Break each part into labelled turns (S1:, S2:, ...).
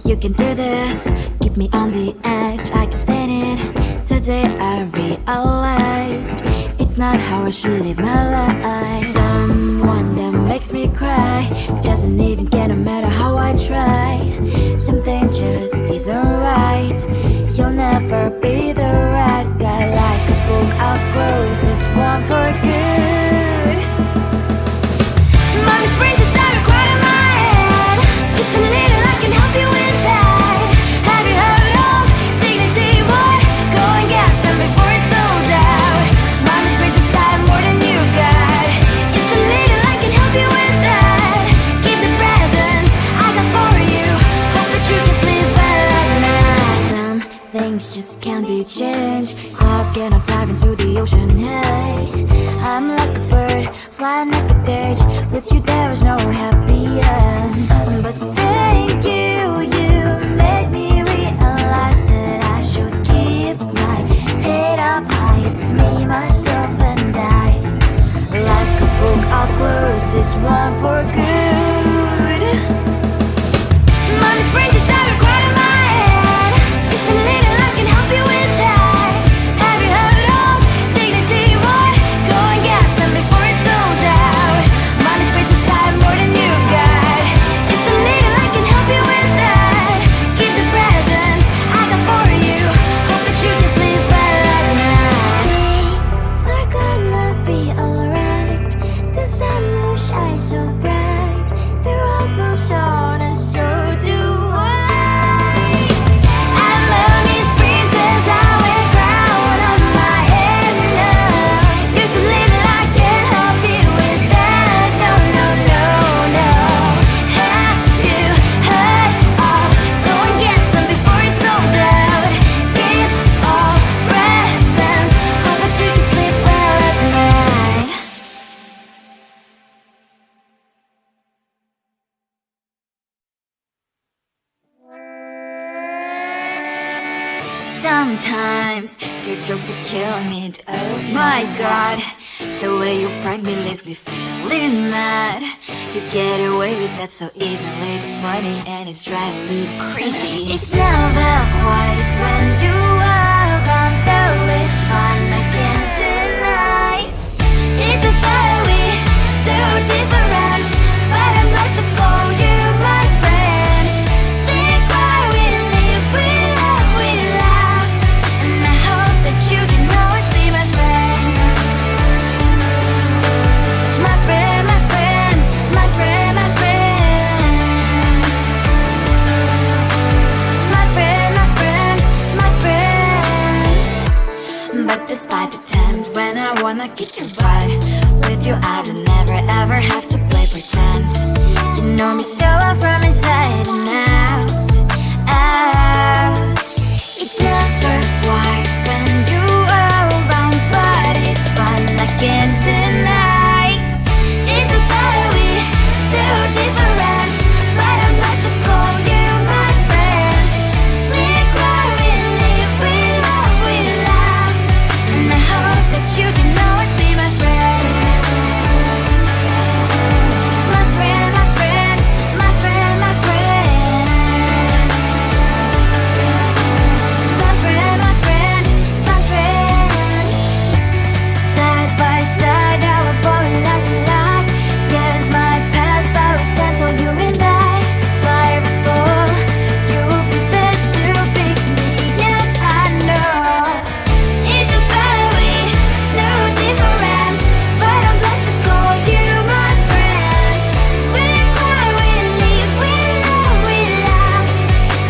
S1: You can do this, keep me on the edge, I can stand it. Today I realized it's not how I should live my life. Someone that makes me cry doesn't even get no matter how I try. Something just isn't right. You'll never be the right guy. Like a book, I'll close this one for good. Mommy's brains inside are quite in my head. Just a little, I can help you with that. Have you heard of dignity, boy? Go and get some before it's sold out. Mommy's brains inside more than you got. Just a little, I can help you with that. Give the presents I got for you. Hope that you can sleep well at night. Some things just can't be changed. Cloud cannot dive into the ocean. Hey, I'm like a bird flying at the cage. With you there is no happy end. But thank you, you made me realize that I should keep my head up high. It's me, myself and I. Like a book, I'll close this one for good. Mommy's brains inside are quite in my head. Just a little, I can help you with that. Have you heard of dignity, boy? Go and get some before it's sold out. Mommy's brains inside more than you got. Just a little, I can help you with that. Keep the presents I got for you. Hope that you can sleep well at night. We're gonna be alright. The sun will shine so bright. The road moves on and so do I. I'm lonely's princess, I wear crown on my head now. Just a little, I can help you with that. No, no, no, no. Have you heard of? Go and get some before it's sold out. Give all presents. Hope that you can sleep well at night. Sometimes your jokes that kill me. Oh my god, the way you prank me leaves me feeling mad. You get away with that so easily. It's funny and it's driving me crazy. It's never quiet, it's when you are around. Though it's fun, I can't deny. It's a fiery, so different, but I'm blessed to call you my friend. Think why we live, we love, we laugh, and I hope that you can always be my friend. My friend, my friend, my friend, my friend. My friend, my friend, my friend. But despite the times when I wanna kick your butt, with you I don't never ever have to play pretend. You know me so well from inside and out, out. It's never quiet when you are around, but it's fun, I can't deny. It's a fiery, so different, but I'm blessed to call you my friend. We cry, we live, we love, we laugh, and I hope that you can always be my friend. My friend, my friend, my friend, my friend. My friend, my friend, my friend. Side by side, our body lasts a lot. Years might pass, but we stand for you and I. Fly before you'll be there to pick me up, I know. It's a fiery, so different, but I'm blessed to call you my friend. We cry, we live, we love, we laugh,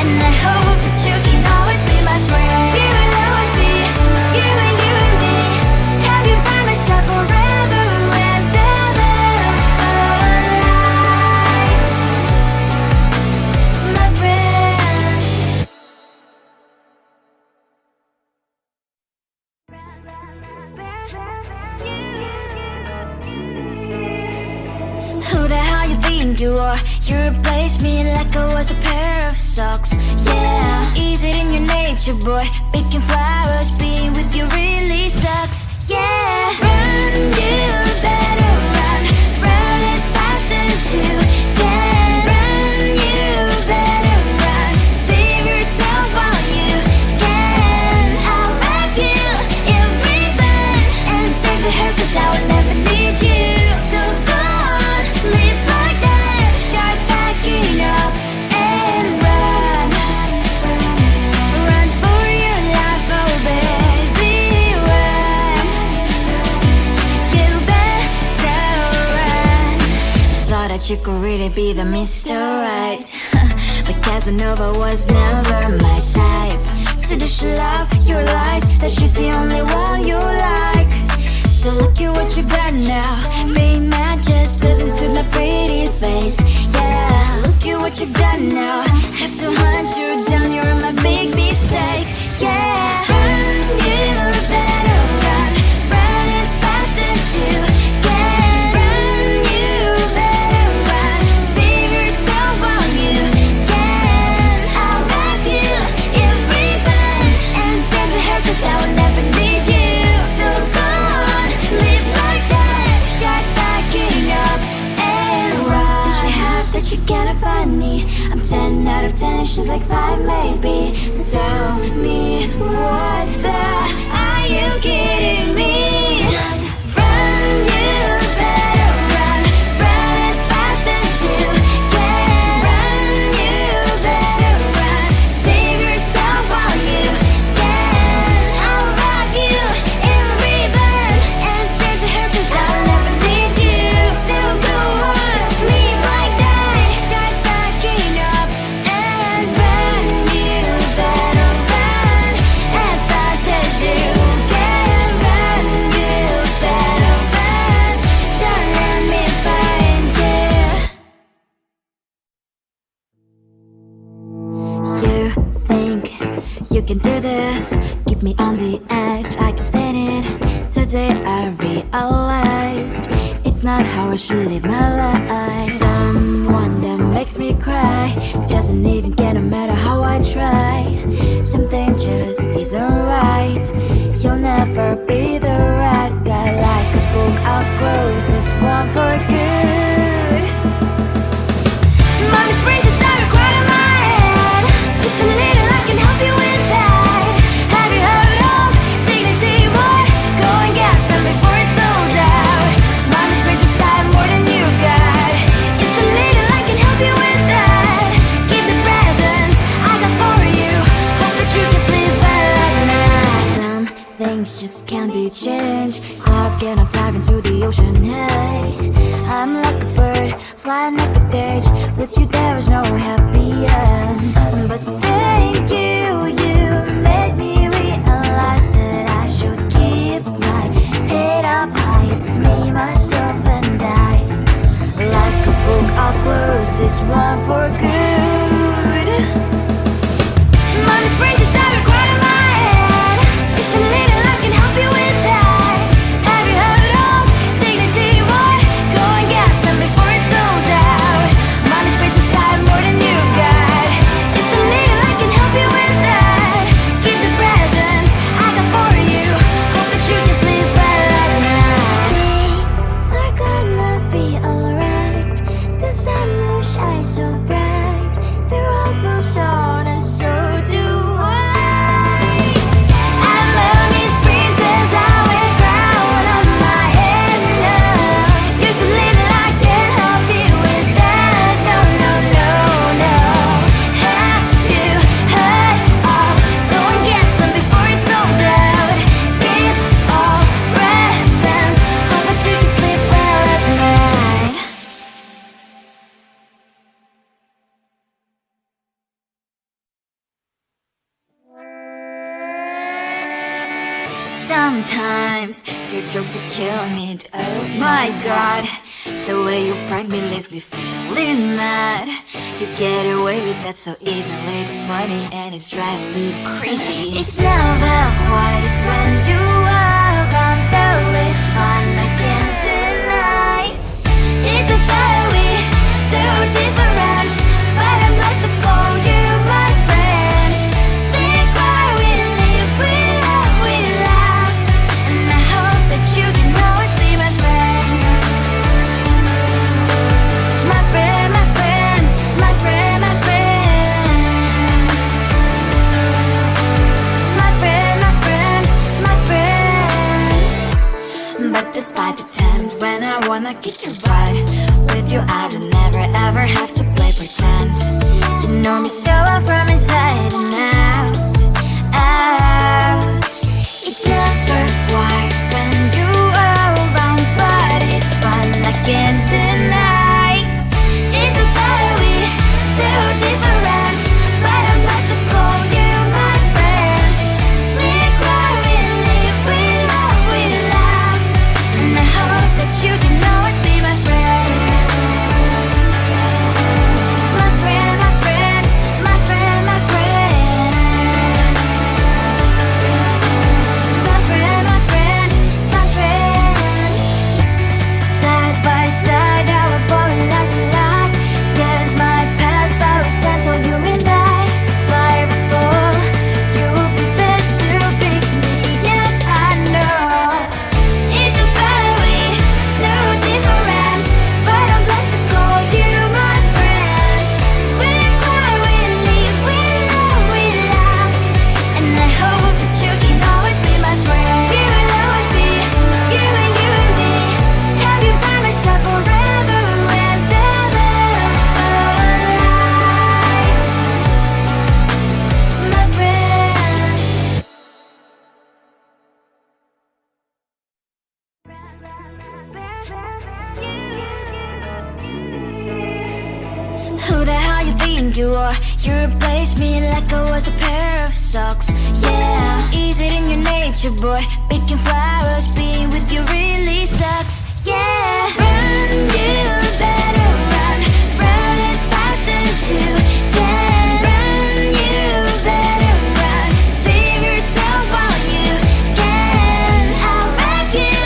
S1: and I hope that you can always be my friend. You will always be, you and me. Have you by my side forever and ever, alive. My friend. Who the hell you think you are? You replaced me like I was a pair of socks. Yeah, is it in your nature, boy? Picking flowers, being with you really sucks. Yeah, run, you better run. Run as fast as you can. Run, you better run. that you could really be the Mr. Right. But Casanova was never my type. So does she love your lies, that she's the only one you like? So look at what you've done now. Being mad just doesn't suit my pretty face. Yeah, look at what you've done now. Have to hunt you down, you're my big mistake. Yeah, run, you better run. Run as fast as you can. Run, you better run. Save yourself while you can. I'll wrap you in ribbon and send to her 'cause I will never need you. So go on, live like that. Start backing up and run. Does she have that she cannot find me? I'm 10 out of 10, she's like 5 maybe. So tell me, what the are you kidding me? Run, you better run. Run as fast as you can. Run, you better run. Save yourself while you can. I'll wrap you in ribbon and send to her 'cause I'll never need you. So go on, live like that. Start backing up and run. You better run as fast as you can. Run, you better run. Don't let me find you. You think you can do this? Keep me on the edge, I can stand it. Today I realized it's not how I should live my life. Someone that makes me cry doesn't even get no matter how I try. Something just isn't right. You'll never be the right guy. Like a book, I'll close this one for good. Mommy springs inside a quite in my head. Just a little, I can help you with that. Have you heard of dignity, boy? Go and get some before it's sold out. Mommy springs inside more than you got. Just a little, I can help you with that. Give the presents I got for you. Hope that you can sleep well at night. Some things just can't be changed. Clock and I'm diving into the ocean. Hey, I'm like a bird flying like a cage. With you there is no happy end. But thank you, you made me realize that I should keep my head up high. It's me, myself and I. Like a book, I'll close this one for good. Mommy springs inside a quite in my head. Just a little, I can help you with that. Have you heard of dignity, boy? Go and get some before it's sold out. Mommy springs inside more than you got. Just a little, I can help you with that. Give the presents I got for you. Hope that you can sleep well at night. We're gonna be alright. The sun will shine so bright. The road moves on and so do I. I'm lonely springs as I wear crown on my head now. Just a little, I can help you with that. No, no, no, no. Have you heard of? Go and get some before it's sold out. Give all presents. Hope that you can sleep well at night. Sometimes your jokes that kill me. Oh my god, the way you prank me leaves me feeling mad. You get away with that so easily. It's funny and it's driving me crazy. It's never quiet, it's when you are around. Though it's fun, I can't deny. It's a fiery, so different, but I'm blessed to call you my friend. Think why we live, we love, we laugh, and I hope that you can always be my friend. My friend, my friend, my friend, my friend. My friend, my friend, my friend. But this you are. You replaced me like I was a pair of socks. Yeah, is it in your nature, boy? Picking flowers, being with you really sucks. Yeah, run, you better run. Run as fast as you can. Run, you better run. Save yourself while you can. I'll wrap you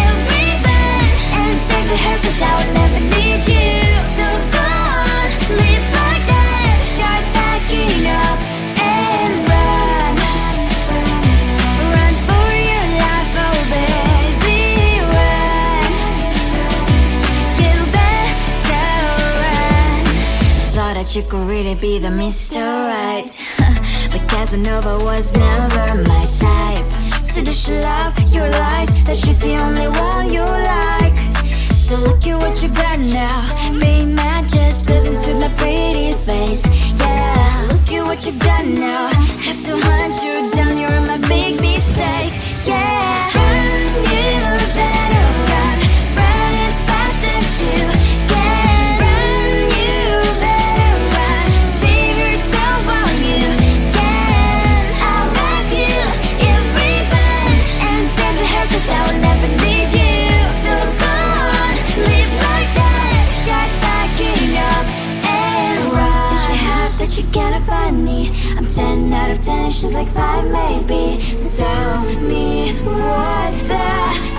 S1: in ribbon and send to her 'cause I would never need you. So go on, live like that. Start backing up and run. Run for your life, oh baby, run. You better run. Thought that you could really be the Mr. Right, but Casanova was never my type. So does she love your lies, that she's the only one you like? So look at what you've done now. Being mad just doesn't suit my pretty face. Yeah, look at what you've done now. Have to hunt you down, you're my big mistake. Yeah, run, you better run. Run as fast as you can. Run, you better run. Save yourself while you can. I'll wrap you in ribbon and send to her 'cause I will never need you. So go on, live like that. Start backing up and run. Does she have that she cannot find me? I'm 10 out of 10, she's like 5 maybe. So tell me, what the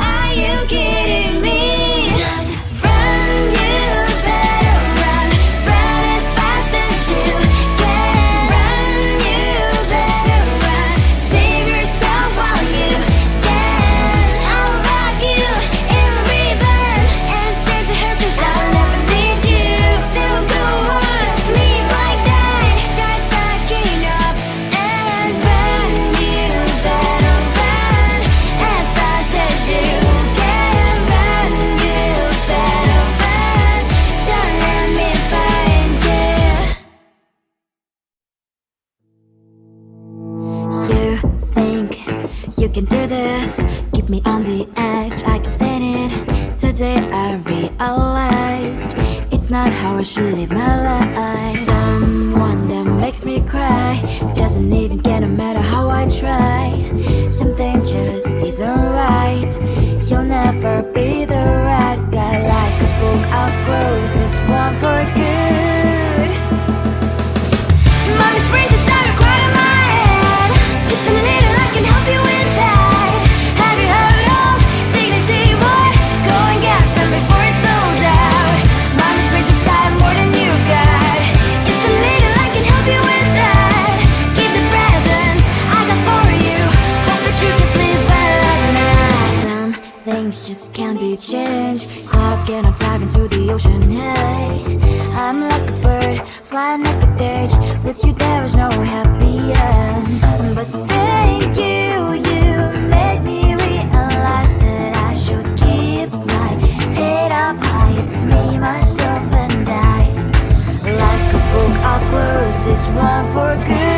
S1: are you kidding me? Run, you better run. Run as fast as you can. Run, you better run. Save yourself while you can. I'll rock you in ribbon and send to her 'cause I'll never need you. So go on, live like that. Start backing up and run. You better run as fast as you can. Run, you better run. Don't let me find you. You think you can do this, keep me on the edge, I can stand it. Today I realized it's not how I should live my life. Someone that makes me cry doesn't even get no matter how I try. Something just isn't right. You'll never be the right guy. Like a book, I'll close this one for good. Mommy's brains inside are quite in my head. Just a little, I can help you with that. Have you heard of dignity, boy? Go and get some before it's sold out. Mommy's brains inside more than you got. Just a little, I can help you with that. Keep the presents I got for you. Hope that you can sleep well at night. Some things just can't be changed. Clock and I'm diving to the ocean, hey. I'm like a bird, flying like a cage. With you there was no happy end. But thank you, you made me realize that I should keep my head up high. It's me, myself and I. Like a book, I'll close this one for good.